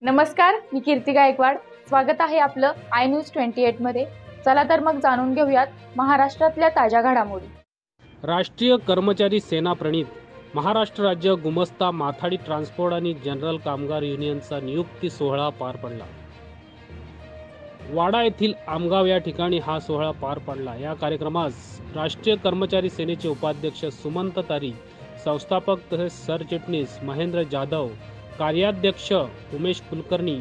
नमस्कार, मी कीर्ती गायकवाड। स्वागत आहे आपलं आय न्यूज 28 मध्ये। चला तर मग जाणून घेऊयात महाराष्ट्रातल्या ताज्या घडामोडी। राष्ट्रीय कर्मचारी सेना प्रणित महाराष्ट्र राज्य गुमस्ता माथाडी ट्रान्सपोर्ट आणि जनरल कामगार युनियनचा नियुक्ती सोहळा पार पडला। वाडा येथील आमगाव या ठिकाणी हा सोहळा पार पडला। या कार्यक्रमास राष्ट्रीय कर्मचारी सेनेचे उपाध्यक्ष सुमंत तारी, संस्थापक तसेच सरचिटणीस महेंद्र जाधव, कार्याध्यक्ष उमेश कुलकर्णी,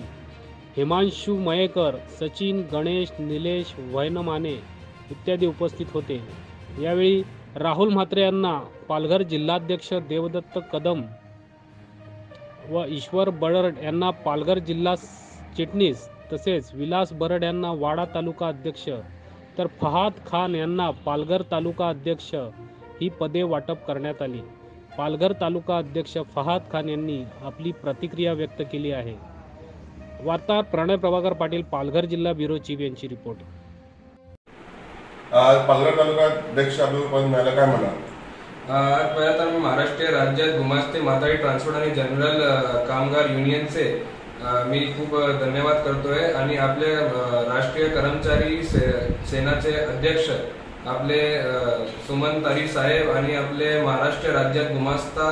हिमांशु मयेकर, सचिन, गणेश, निलेश वैनमाने इत्यादी उपस्थित होते। यावेळी राहुल म्हात्रे यांना पालघर जिल्हाध्यक्ष देवदत्त कदम व ईश्वर बरड यांना पालघर जिल्हा चिटणीस तसेच विलास बरड यांना वाडा तालुका अध्यक्ष तर फहाद खान यांना पालघर तालुका अध्यक्ष ही पदे वाटप करण्यात आली। पालघर तालुका अध्यक्ष फहाद खान यांनी आपली प्रतिक्रिया व्यक्त केली आहे। वार्ताहर प्रणय प्रभाकर पाटील, पालघर जिल्हा ब्युरो चीफ यांची रिपोर्ट। आज पालघर तालुका अध्यक्ष पद मिळालं, काय म्हणा? आज पहिला तर मी महाराष्ट्र राज्यात गुमास्ते माथाडी ट्रान्सपोर्ट आणि जनरल कामगार युनियनचे मी खूप धन्यवाद करतोय आणि आपले राष्ट्रीय कर्मचारी सेनाचे अध्यक्ष आपले सुमंत तारी साहेब आणि आपले महाराष्ट्र राज्यात गुमास्ता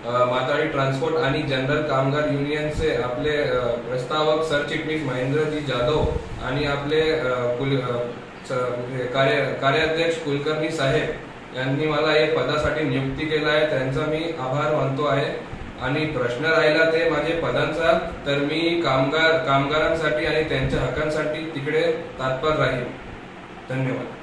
माथाडी ट्रान्सपोर्ट आणि जनरल कामगार युनियनचे आपले प्रस्तावक सरचिटणीस महेंद्रजी जाधव आणि आपले कार्याध्यक्ष कुलकर्णी साहेब यांनी मला या पदासाठी नियुक्ती केला आहे, त्यांचा मी आभार मानतो आहे। आणि प्रश्न राहिला ते माझे पदांचा, तर मी कामगारांसाठी आणि त्यांच्या हक्कांसाठी तिकडे तत्पर राहील। धन्यवाद।